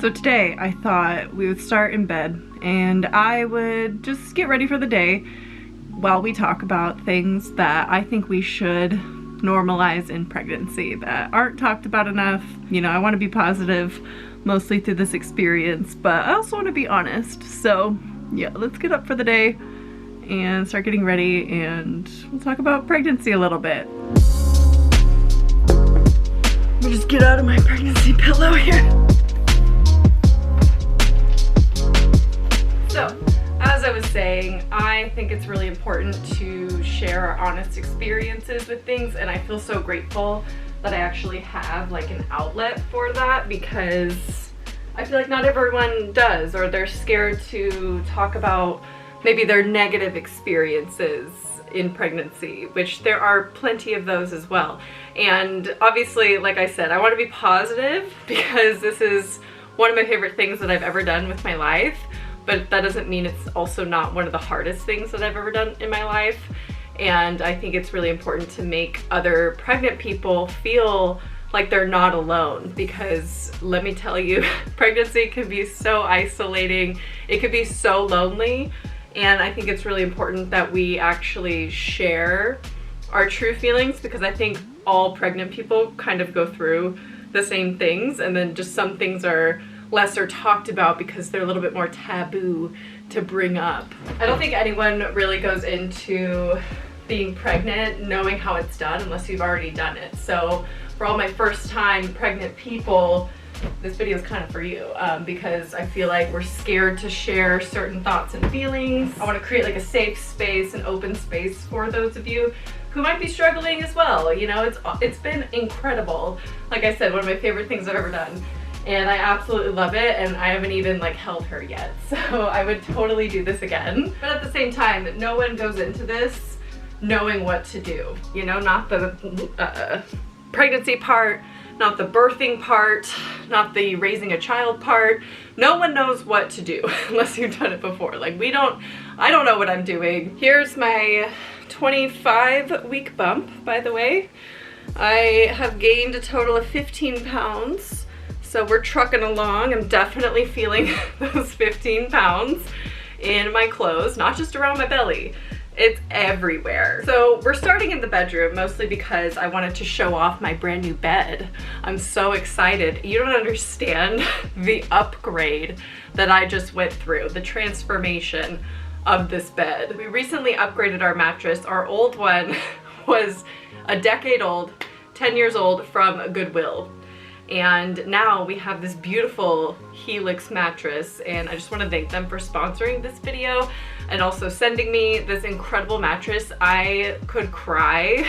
So today I thought we would start in bed and I would just get ready for the day while we talk about things that I think we should normalize in pregnancy that aren't talked about enough. You know, I want to be positive mostly through this experience, but I also want to be honest. So yeah, let's get up for the day and start getting ready and we'll talk about pregnancy a little bit. Let me just get out of my pregnancy pillow here. So, as I was saying, I think it's really important to share our honest experiences with things, and I feel so grateful that I actually have like an outlet for that, because I feel like not everyone does, or they're scared to talk about maybe their negative experiences in pregnancy, which there are plenty of those as well. And obviously, like I said, I want to be positive because this is one of my favorite things that I've ever done with my life. But that doesn't mean it's also not one of the hardest things that I've ever done in my life. And I think it's really important to make other pregnant people feel like they're not alone, because let me tell you, pregnancy can be so isolating. It can be so lonely. And I think it's really important that we actually share our true feelings, because I think all pregnant people kind of go through the same things, and then just some things are lesser talked about because they're a little bit more taboo to bring up. I don't think anyone really goes into being pregnant knowing how it's done unless you've already done it. So for all my first time pregnant people, this video is kind of for you, because I feel like we're scared to share certain thoughts and feelings. I want to create like a safe space, an open space for those of you who might be struggling as well. You know, it's been incredible. Like I said, one of my favorite things I've ever done. And I absolutely love it, and I haven't even like held her yet. So I would totally do this again. But at the same time, no one goes into this knowing what to do. You know, not the pregnancy part, not the birthing part, not the raising a child part. No one knows what to do unless you've done it before. Like I don't know what I'm doing. Here's my 25-week bump, by the way. I have gained a total of 15 pounds. So we're trucking along. I'm definitely feeling those 15 pounds in my clothes, not just around my belly. It's everywhere. So we're starting in the bedroom, mostly because I wanted to show off my brand new bed. I'm so excited. You don't understand the upgrade that I just went through, the transformation of this bed. We recently upgraded our mattress. Our old one was a decade old, 10 years old, from Goodwill. And now we have this beautiful Helix mattress, and I just want to thank them for sponsoring this video and also sending me this incredible mattress. I could cry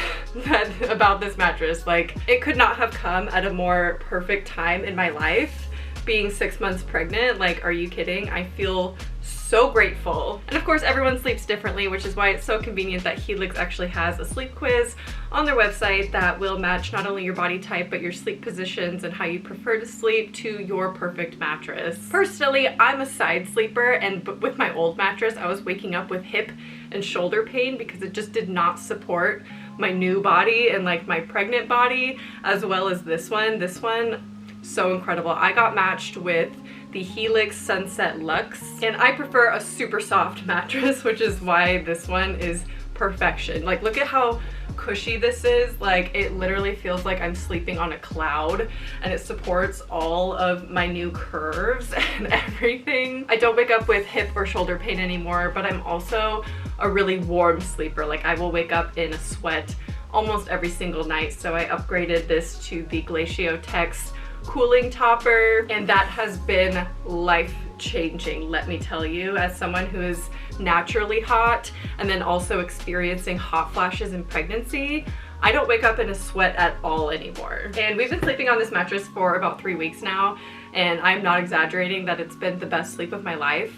about this mattress. Like, it could not have come at a more perfect time in my life. Being 6 months pregnant, like, are you kidding? I feel so grateful. And of course, everyone sleeps differently, which is why it's so convenient that Helix actually has a sleep quiz on their website that will match not only your body type, but your sleep positions and how you prefer to sleep to your perfect mattress. Personally, I'm a side sleeper, and with my old mattress, I was waking up with hip and shoulder pain because it just did not support my new body and like my pregnant body, as well as this one. This one, so incredible. I got matched with the Helix Sunset Luxe, and I prefer a super soft mattress, which is why this one is perfection. Like, look at how cushy this is. Like, it literally feels like I'm sleeping on a cloud, and it supports all of my new curves and everything. I don't wake up with hip or shoulder pain anymore, but I'm also a really warm sleeper. Like, I will wake up in a sweat almost every single night, so I upgraded this to the Glacio Tex cooling topper, and that has been life-changing, let me tell you, as someone who is naturally hot and then also experiencing hot flashes in pregnancy. I don't wake up in a sweat at all anymore. And we've been sleeping on this mattress for about 3 weeks now, and I'm not exaggerating that it's been the best sleep of my life,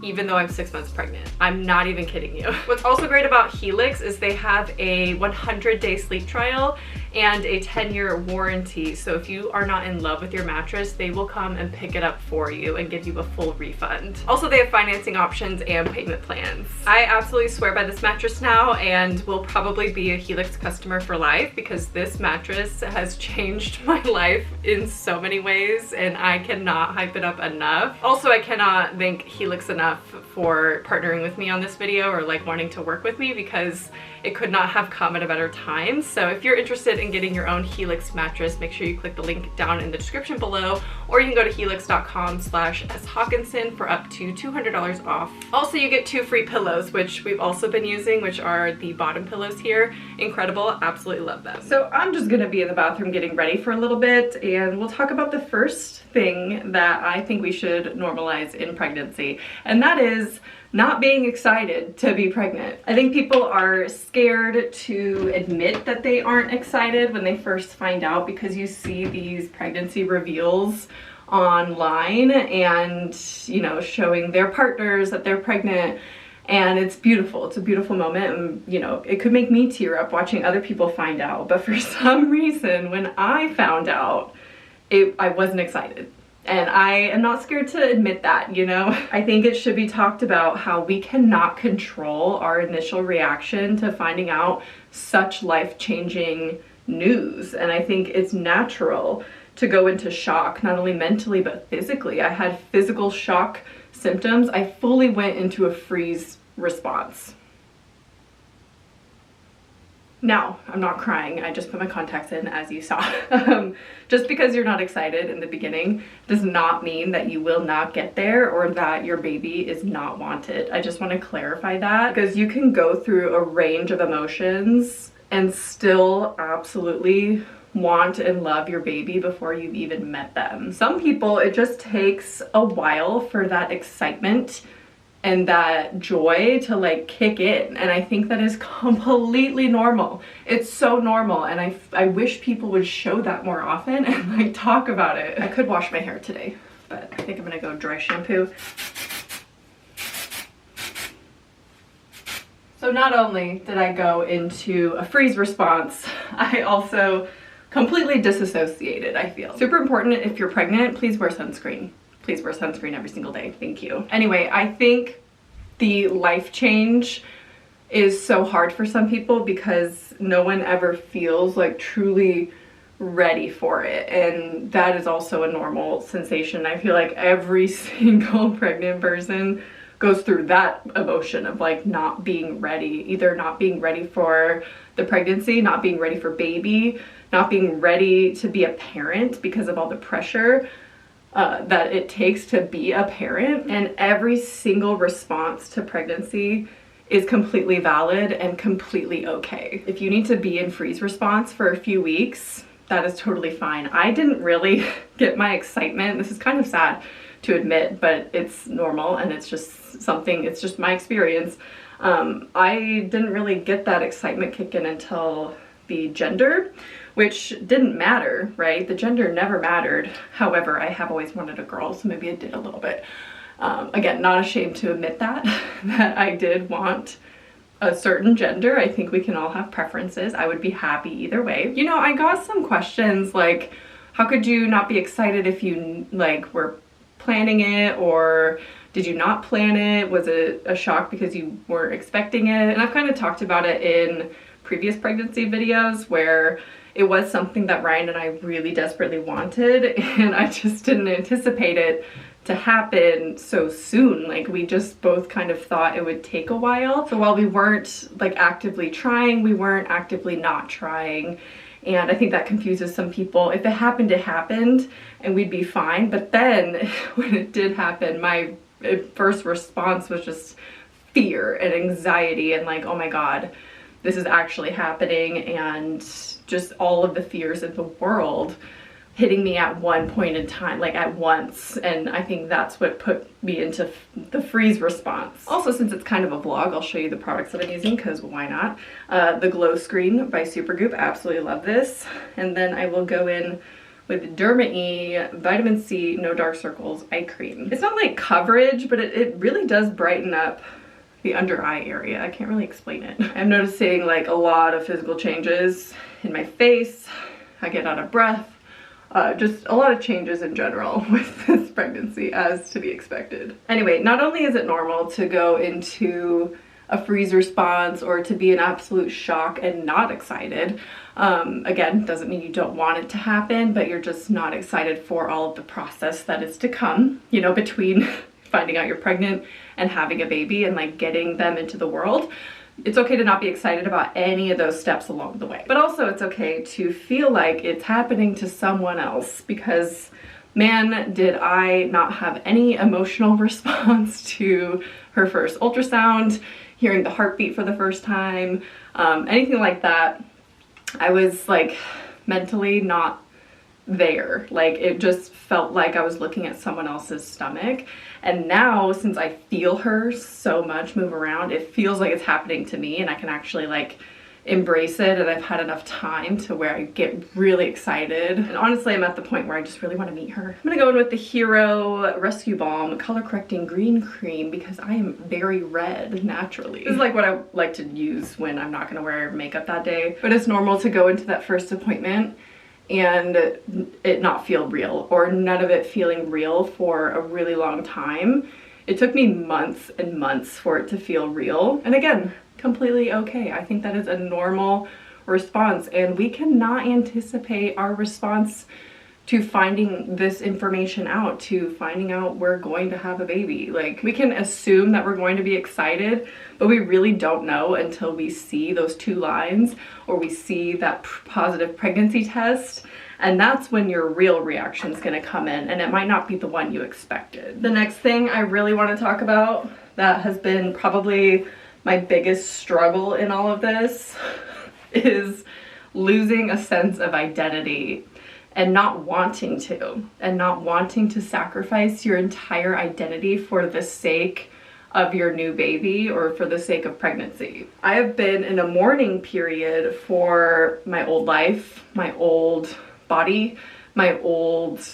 even though I'm 6 months pregnant. I'm not even kidding you. What's also great about Helix is they have a 100-day sleep trial, and a 10-year warranty. So if you are not in love with your mattress, they will come and pick it up for you and give you a full refund. Also, they have financing options and payment plans. I absolutely swear by this mattress now and will probably be a Helix customer for life because this mattress has changed my life in so many ways and I cannot hype it up enough. Also, I cannot thank Helix enough for partnering with me on this video or like wanting to work with me because it could not have come at a better time. So if you're interested in getting your own Helix mattress, make sure you click the link down in the description below, or you can go to helix.com/shawkinson for up to $200 off. Also, you get 2 free pillows, which we've also been using, which are the bottom pillows here. Incredible, absolutely love them. So I'm just gonna be in the bathroom getting ready for a little bit, and we'll talk about the first thing that I think we should normalize in pregnancy, and that is not being excited to be pregnant. I think people are scared to admit that they aren't excited when they first find out because you see these pregnancy reveals online and, you know, showing their partners that they're pregnant, and it's beautiful. It's a beautiful moment, and, you know, it could make me tear up watching other people find out, but for some reason when I found out, I wasn't excited. And I am not scared to admit that, you know? I think it should be talked about how we cannot control our initial reaction to finding out such life-changing news. And I think it's natural to go into shock, not only mentally, but physically. I had physical shock symptoms. I fully went into a freeze response. Now, I'm not crying, I just put my contacts in, as you saw. Just because you're not excited in the beginning does not mean that you will not get there or that your baby is not wanted. I just want to clarify that because you can go through a range of emotions and still absolutely want and love your baby before you've even met them. Some people, it just takes a while for that excitement and that joy to like kick in, and I think that is completely normal. It's so normal, and I wish people would show that more often and like talk about it. I could wash my hair today, but I think I'm gonna go dry shampoo. So not only did I go into a freeze response, I also completely disassociated, I feel. Super important, if you're pregnant, please wear sunscreen. Please wear sunscreen every single day. Thank you. Anyway, I think the life change is so hard for some people because no one ever feels like truly ready for it. And that is also a normal sensation. I feel like every single pregnant person goes through that emotion of like not being ready, either not being ready for the pregnancy, not being ready for baby, not being ready to be a parent because of all the pressure that it takes to be a parent. And every single response to pregnancy is completely valid and completely okay. If you need to be in freeze response for a few weeks, that is totally fine. I didn't really get my excitement. This is kind of sad to admit, but it's normal and it's just something, it's just my experience. I didn't really get that excitement kick in until the gender, which didn't matter, right? The gender never mattered. However, I have always wanted a girl, so maybe it did a little bit. Again, not ashamed to admit that I did want a certain gender. I think we can all have preferences. I would be happy either way. You know, I got some questions like, how could you not be excited if you like were planning it, or did you not plan it? Was it a shock because you weren't expecting it? And I've kind of talked about it in previous pregnancy videos where it was something that Ryan and I really desperately wanted, and I just didn't anticipate it to happen so soon. Like, we just both kind of thought it would take a while. So while we weren't like actively trying, we weren't actively not trying. And I think that confuses some people. If it happened, it happened and we'd be fine. But then when it did happen, my first response was just fear and anxiety and like, oh my God, this is actually happening, and just all of the fears in the world hitting me at one point in time, like at once. And I think that's what put me into the freeze response. Also, since it's kind of a vlog, I'll show you the products that I'm using, because why not? The Glow Screen by Supergoop, absolutely love this. And then I will go in with Derma-E Vitamin C No Dark Circles Eye Cream. It's not like coverage, but it really does brighten up the under eye area. I can't really explain it. I'm noticing like a lot of physical changes in my face, I get out of breath, just a lot of changes in general with this pregnancy, as to be expected. Anyway, not only is it normal to go into a freeze response or to be in absolute shock and not excited, again, doesn't mean you don't want it to happen, but you're just not excited for all of the process that is to come, you know, between finding out you're pregnant and having a baby and like getting them into the world. It's okay to not be excited about any of those steps along the way. But also it's okay to feel like it's happening to someone else, because man, did I not have any emotional response to her first ultrasound, hearing the heartbeat for the first time, anything like that. I was like mentally not there. Like it just felt like I was looking at someone else's stomach. And now, since I feel her so much move around, it feels like it's happening to me, and I can actually like embrace it, and I've had enough time to where I get really excited. And honestly, I'm at the point where I just really want to meet her. I'm gonna go in with the Hero Rescue Balm Color Correcting Green Cream because I am very red naturally. This is like what I like to use when I'm not gonna wear makeup that day. But it's normal to go into that first appointment and it not feel real, or none of it feeling real for a really long time. It took me months and months for it to feel real. And again, completely okay. I think that is a normal response, and we cannot anticipate our response to finding this information out, to finding out we're going to have a baby. Like, we can assume that we're going to be excited, but we really don't know until we see those 2 lines or we see that positive pregnancy test. And that's when your real reaction is going to come in, and it might not be the one you expected. The next thing I really want to talk about that has been probably my biggest struggle in all of this is losing a sense of identity and not wanting to sacrifice your entire identity for the sake of your new baby or for the sake of pregnancy. I have been in a mourning period for my old life, my old body, my old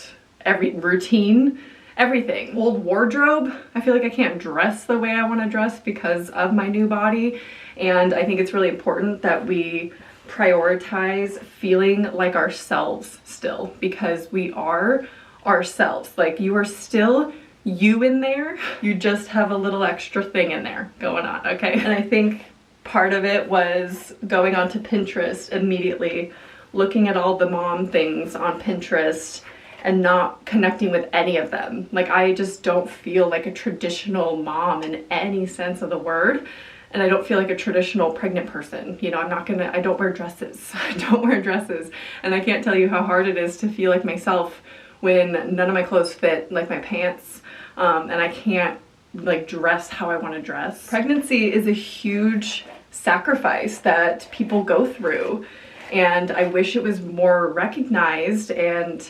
routine, everything. Old wardrobe. I feel like I can't dress the way I want to dress because of my new body, and I think it's really important that we prioritize feeling like ourselves still, because we are ourselves. Like, you are still you in there, you just have a little extra thing in there going on, okay? And I think part of it was going onto Pinterest immediately, looking at all the mom things on Pinterest and not connecting with any of them. Like, I just don't feel like a traditional mom in any sense of the word. And I don't feel like a traditional pregnant person. You know, I don't wear dresses. I don't wear dresses. And I can't tell you how hard it is to feel like myself when none of my clothes fit, like my pants, and I can't like dress how I want to dress. Pregnancy is a huge sacrifice that people go through, and I wish it was more recognized, and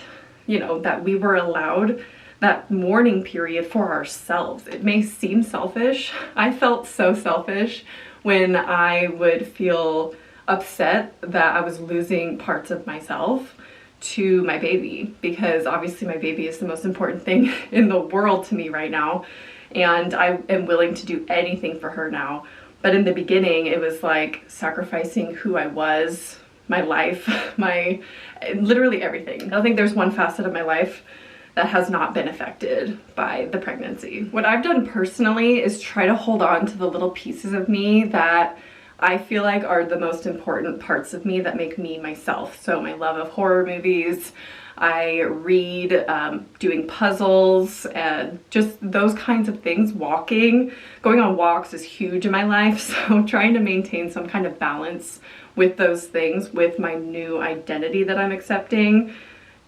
you know, that we were allowed that mourning period for ourselves. It may seem selfish. I felt so selfish when I would feel upset that I was losing parts of myself to my baby, because obviously my baby is the most important thing in the world to me right now, and I am willing to do anything for her now. But in the beginning, it was like sacrificing who I was, my life, literally everything. I don't think there's one facet of my life that has not been affected by the pregnancy. What I've done personally is try to hold on to the little pieces of me that I feel like are the most important parts of me that make me myself. So my love of horror movies, I read, doing puzzles, and just those kinds of things. Walking, going on walks is huge in my life. So trying to maintain some kind of balance with those things, with my new identity that I'm accepting,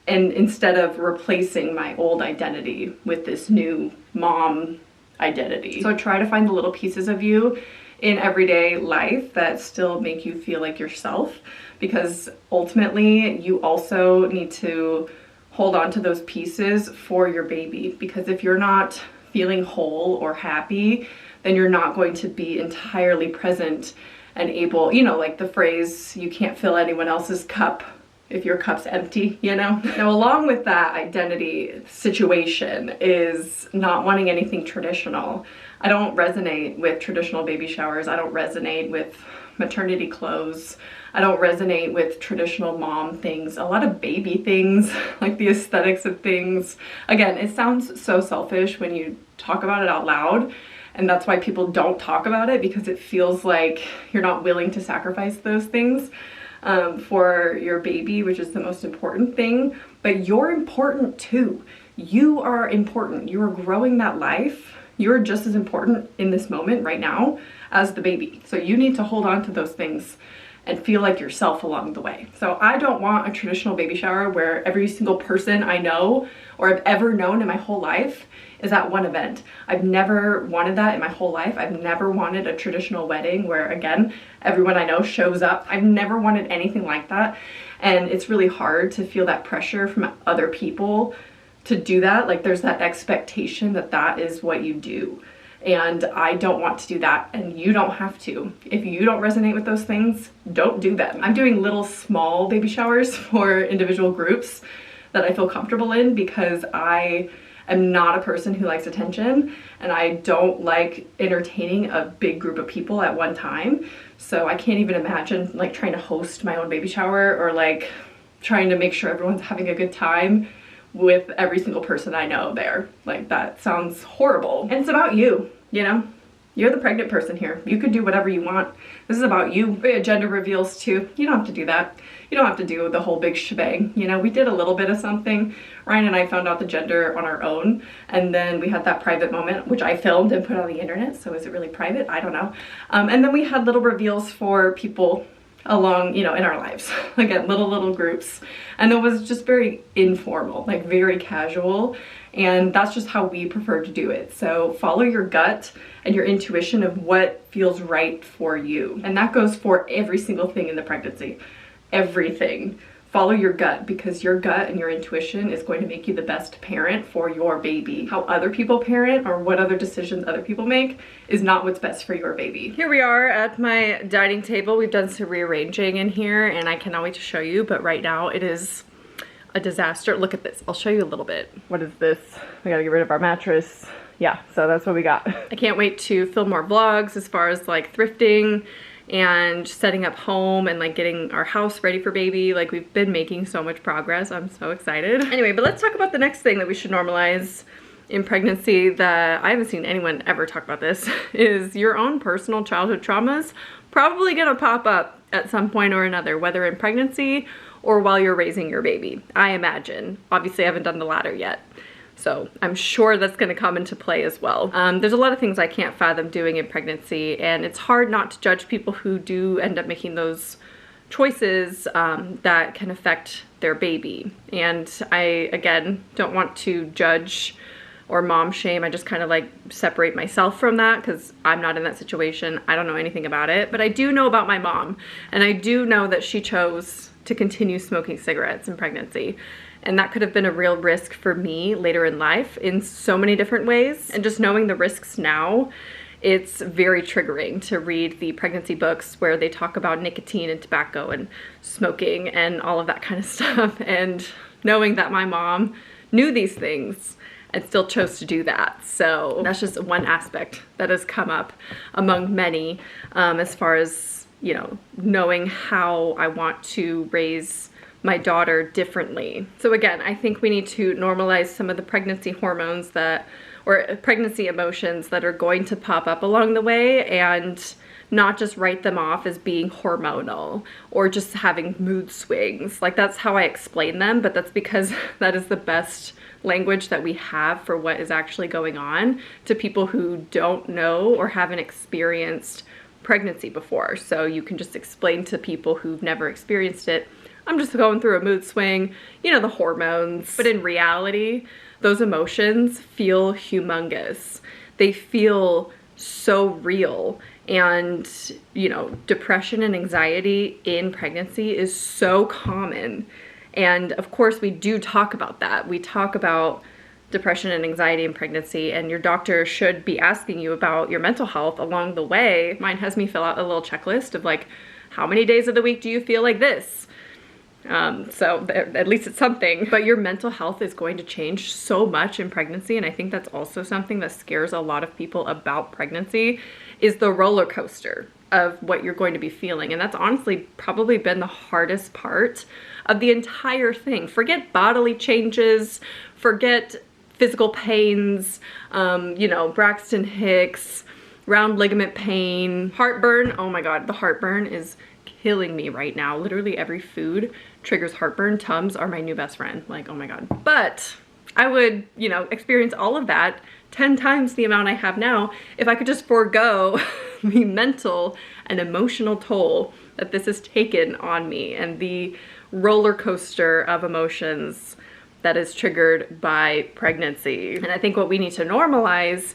and instead of replacing my old identity with this new mom identity. So try to find the little pieces of you in everyday life that still make you feel like yourself, because ultimately you also need to hold on to those pieces for your baby, because if you're not feeling whole or happy, then you're not going to be entirely present and able, you know, like the phrase, you can't fill anyone else's cup if your cup's empty, you know? Now, along with that identity situation is not wanting anything traditional. I don't resonate with traditional baby showers. I don't resonate with maternity clothes. I don't resonate with traditional mom things, a lot of baby things, like the aesthetics of things. Again, it sounds so selfish when you talk about it out loud, and that's why people don't talk about it, because it feels like you're not willing to sacrifice those things for your baby, which is the most important thing. But you're important too. You are important. You are growing that life. You're just as important in this moment right now as the baby. So you need to hold on to those things and feel like yourself along the way. So I don't want a traditional baby shower where every single person I know or have ever known in my whole life is at one event. I've never wanted that in my whole life. I've never wanted a traditional wedding where, again, everyone I know shows up. I've never wanted anything like that. And it's really hard to feel that pressure from other people to do that. Like, there's that expectation that that is what you do. And I don't want to do that, and you don't have to. If you don't resonate with those things, don't do them. I'm doing little small baby showers for individual groups that I feel comfortable in, because I am not a person who likes attention, and I don't like entertaining a big group of people at one time. So I can't even imagine like trying to host my own baby shower, or like trying to make sure everyone's having a good time with every single person I know there. Like, that sounds horrible. And it's about you, you know? You're the pregnant person here. You can do whatever you want. This is about you. Gender reveals too. You don't have to do that. You don't have to do the whole big shebang. You know, we did a little bit of something. Ryan and I found out the gender on our own, and then we had that private moment, which I filmed and put on the internet. So is it really private? I don't know. And then we had little reveals for people along, you know, in our lives. Again, little groups. And it was just very informal, like very casual. And that's just how we prefer to do it. So follow your gut and your intuition of what feels right for you. And that goes for every single thing in the pregnancy. Everything. Follow your gut, because your gut and your intuition is going to make you the best parent for your baby. How other people parent or what other decisions other people make is not what's best for your baby. Here we are at my dining table. We've done some rearranging in here, and I cannot wait to show you, but right now it is a disaster. Look at this. I'll show you a little bit. What is this? We gotta get rid of our mattress. Yeah, so that's what we got. I can't wait to film more vlogs as far as like thrifting and setting up home and like getting our house ready for baby. Like, we've been making so much progress. I'm so excited. Anyway, but let's talk about the next thing that we should normalize in pregnancy, that I haven't seen anyone ever talk about this, is your own personal childhood traumas probably gonna pop up at some point or another, whether in pregnancy or while you're raising your baby, I imagine. Obviously I haven't done the latter yet, so I'm sure that's gonna come into play as well. There's a lot of things I can't fathom doing in pregnancy, and it's hard not to judge people who do end up making those choices that can affect their baby. And I, again, don't want to judge or mom shame. I just kind of like separate myself from that, because I'm not in that situation. I don't know anything about it, but I do know about my mom, and I do know that she chose to continue smoking cigarettes in pregnancy. And that could have been a real risk for me later in life in so many different ways. And just knowing the risks now, it's very triggering to read the pregnancy books where they talk about nicotine and tobacco and smoking and all of that kind of stuff. And knowing that my mom knew these things and still chose to do that. So that's just one aspect that has come up among many as far as, you know, knowing how I want to raise my daughter differently. So again, I think we need to normalize some of the pregnancy hormones that, or pregnancy emotions that are going to pop up along the way, and not just write them off as being hormonal or just having mood swings. Like, that's how I explain them, but that's because that is the best language that we have for what is actually going on to people who don't know or haven't experienced pregnancy before. So you can just explain to people who've never experienced it, I'm just going through a mood swing, you know, the hormones. But in reality, those emotions feel humongous. They feel so real. And, you know, depression and anxiety in pregnancy is so common. And of course, we do talk about that. We talk about depression and anxiety in pregnancy, and your doctor should be asking you about your mental health along the way. Mine has me fill out a little checklist of like, how many days of the week do you feel like this? So at least it's something. But your mental health is going to change so much in pregnancy, and I think that's also something that scares a lot of people about pregnancy, is the roller coaster of what you're going to be feeling. And that's honestly probably been the hardest part of the entire thing. Forget bodily changes, forget physical pains, you know, Braxton Hicks, round ligament pain, heartburn. Oh my God, the heartburn is killing me right now. Literally every food triggers heartburn. Tums are my new best friend. Like, oh my God. But I would, you know, experience all of that 10 times the amount I have now if I could just forego the mental and emotional toll that this has taken on me and the roller coaster of emotions that is triggered by pregnancy. And I think what we need to normalize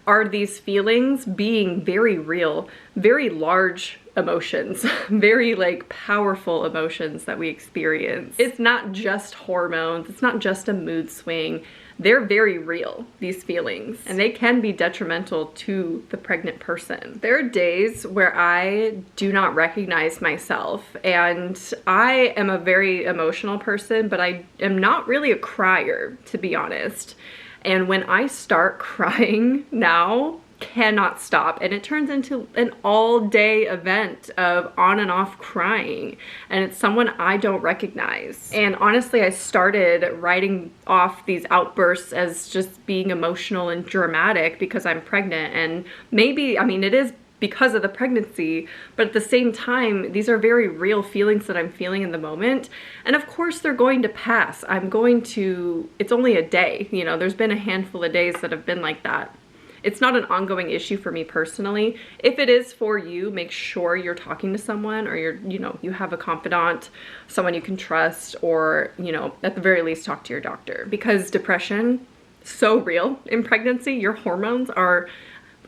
are these feelings being very real, very large emotions, very like powerful emotions that we experience. It's not just hormones, it's not just a mood swing. They're very real, these feelings, and they can be detrimental to the pregnant person. There are days where I do not recognize myself, and I am a very emotional person, but I am not really a crier, to be honest. And when I start crying now, cannot stop, and it turns into an all-day event of on and off crying, and it's someone I don't recognize. And honestly, I started writing off these outbursts as just being emotional and dramatic because I'm pregnant, and maybe, I mean, it is because of the pregnancy, but at the same time, these are very real feelings that I'm feeling in the moment. And of course they're going to pass. It's only a day, you know, there's been a handful of days that have been like that. It's not an ongoing issue for me personally. If it is for you, make sure you're talking to someone, or you have a confidant, someone you can trust, or, you know, at the very least talk to your doctor. Because depression, so real in pregnancy. Your hormones are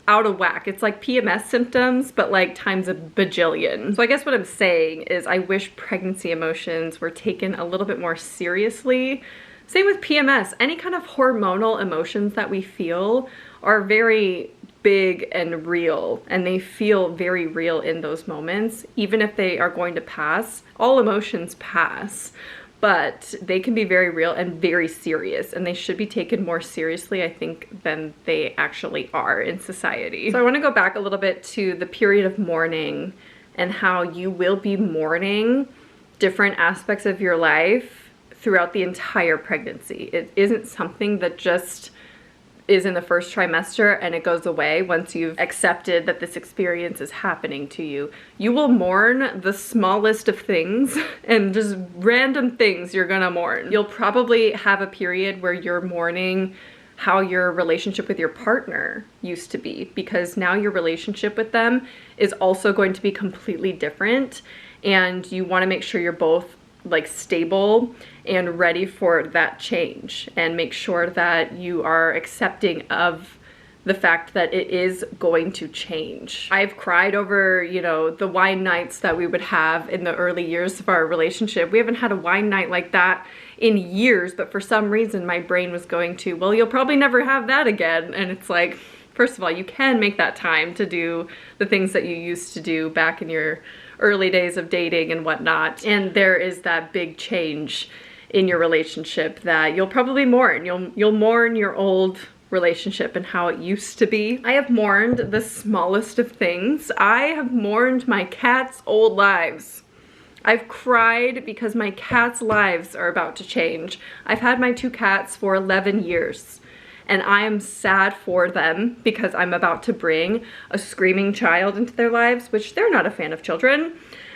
out of whack. It's like PMS symptoms, but like times a bajillion. So I guess what I'm saying is I wish pregnancy emotions were taken a little bit more seriously. Same with PMS. Any kind of hormonal emotions that we feel are very big and real, and they feel very real in those moments. Even if they are going to pass, all emotions pass, but they can be very real and very serious, and they should be taken more seriously, I think, than they actually are in society. So I want to go back a little bit to the period of mourning and how you will be mourning different aspects of your life throughout the entire pregnancy. It isn't something that just is in the first trimester and it goes away once you've accepted that this experience is happening to you. You will mourn the smallest of things and just random things you're gonna mourn. You'll probably have a period where you're mourning how your relationship with your partner used to be, because now your relationship with them is also going to be completely different, and you want to make sure you're both like stable and ready for that change, and make sure that you are accepting of the fact that it is going to change. I've cried over, you know, the wine nights that we would have in the early years of our relationship. We haven't had a wine night like that in years, but for some reason my brain was going to, well, you'll probably never have that again. And it's like, first of all, you can make that time to do the things that you used to do back in your early days of dating and whatnot. And there is that big change in your relationship that you'll probably mourn. You'll mourn your old relationship and how it used to be. I have mourned the smallest of things. I have mourned my cat's old lives. I've cried because my cat's lives are about to change. I've had my 2 cats for 11 years. And I am sad for them because I'm about to bring a screaming child into their lives, which they're not a fan of children,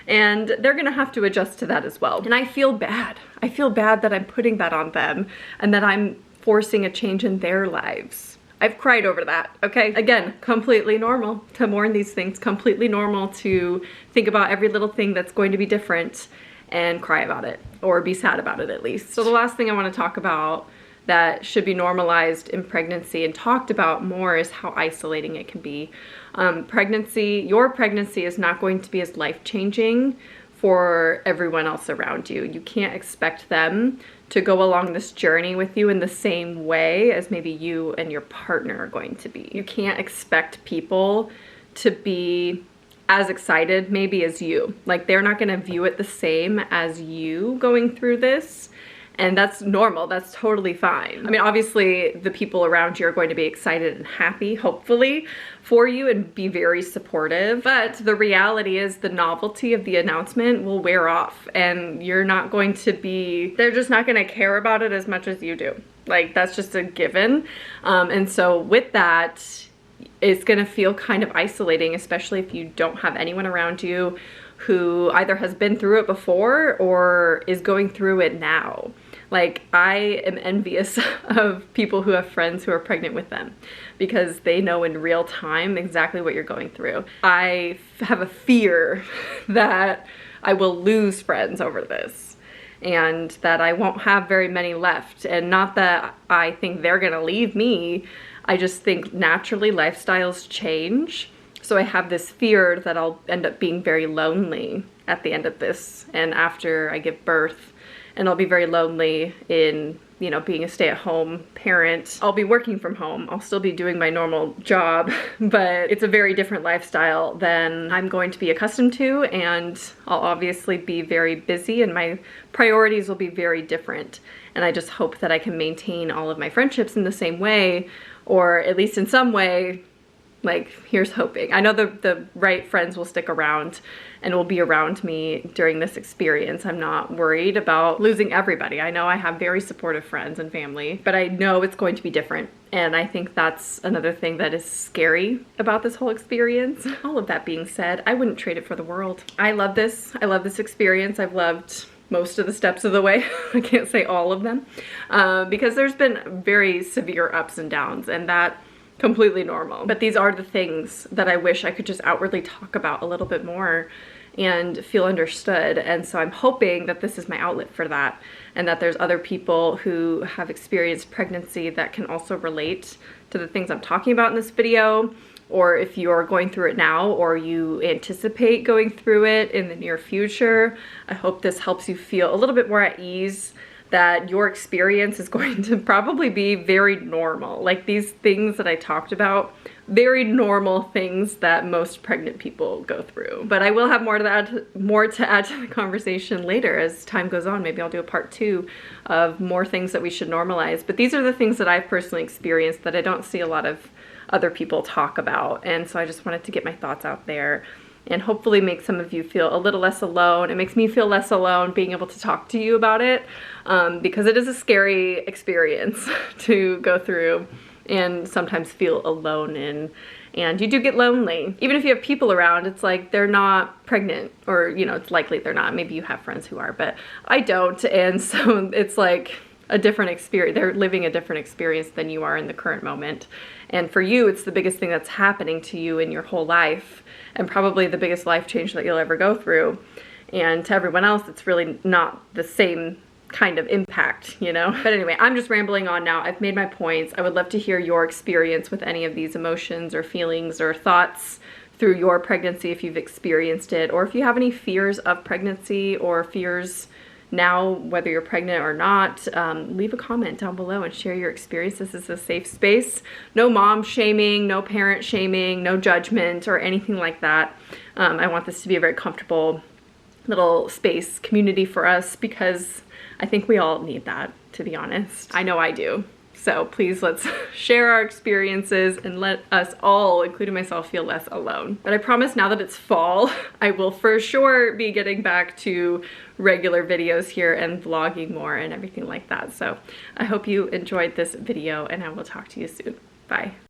and they're gonna have to adjust to that as well. And I feel bad. I feel bad that I'm putting that on them and that I'm forcing a change in their lives. I've cried over that, okay? Again, completely normal to mourn these things, completely normal to think about every little thing that's going to be different and cry about it, or be sad about it at least. So the last thing I wanna talk about that should be normalized in pregnancy and talked about more is how isolating it can be. Your pregnancy is not going to be as life-changing for everyone else around you. You can't expect them to go along this journey with you in the same way as maybe you and your partner are going to be. You can't expect people to be as excited maybe as you. Like, they're not gonna view it the same as you going through this. And that's normal, that's totally fine. I mean, obviously the people around you are going to be excited and happy, hopefully, for you and be very supportive. But the reality is the novelty of the announcement will wear off and you're not going to be, they're just not gonna care about it as much as you do. Like, that's just a given. And so with that, it's gonna feel kind of isolating, especially if you don't have anyone around you who either has been through it before or is going through it now. Like, I am envious of people who have friends who are pregnant with them because they know in real time exactly what you're going through. I have a fear that I will lose friends over this and that I won't have very many left. And not that I think they're gonna leave me, I just think naturally lifestyles change. So I have this fear that I'll end up being very lonely at the end of this and after I give birth. And I'll be very lonely in, you know, being a stay-at-home parent. I'll be working from home. I'll still be doing my normal job, but it's a very different lifestyle than I'm going to be accustomed to, and I'll obviously be very busy and my priorities will be very different. And I just hope that I can maintain all of my friendships in the same way, or at least in some way. Like, here's hoping. I know the right friends will stick around and will be around me during this experience. I'm not worried about losing everybody. I know I have very supportive friends and family, but I know it's going to be different. And I think that's another thing that is scary about this whole experience. All of that being said, I wouldn't trade it for the world. I love this. I love this experience. I've loved most of the steps of the way. I can't say all of them, because there's been very severe ups and downs, and that completely normal. But these are the things that I wish I could just outwardly talk about a little bit more and feel understood. And so I'm hoping that this is my outlet for that, and that there's other people who have experienced pregnancy that can also relate to the things I'm talking about in this video. Or if you're going through it now or you anticipate going through it in the near future, I hope this helps you feel a little bit more at ease that your experience is going to probably be very normal. Like, these things that I talked about, very normal things that most pregnant people go through. But I will have more to add to the conversation later as time goes on. Maybe I'll do a part 2 of more things that we should normalize. But these are the things that I've personally experienced that I don't see a lot of other people talk about. And so I just wanted to get my thoughts out there and hopefully make some of you feel a little less alone. It makes me feel less alone being able to talk to you about it, because it is a scary experience to go through and sometimes feel alone in. And you do get lonely. Even if you have people around, it's like they're not pregnant, or, you know, it's likely they're not. Maybe you have friends who are, but I don't. And so it's like a different experience. They're living a different experience than you are in the current moment. And for you, it's the biggest thing that's happening to you in your whole life, and probably the biggest life change that you'll ever go through. And to everyone else, it's really not the same kind of impact, you know? But anyway, I'm just rambling on now. I've made my points. I would love to hear your experience with any of these emotions or feelings or thoughts through your pregnancy, if you've experienced it, or if you have any fears of pregnancy or fears now, whether you're pregnant or not. Leave a comment down below and share your experience. This is a safe space. No mom shaming, no parent shaming, no judgment or anything like that. I want this to be a very comfortable little space, community for us, because I think we all need that, to be honest. I know I do. So please, let's share our experiences and let us all, including myself, feel less alone. But I promise, now that it's fall, I will for sure be getting back to regular videos here and vlogging more and everything like that. So I hope you enjoyed this video, and I will talk to you soon. Bye.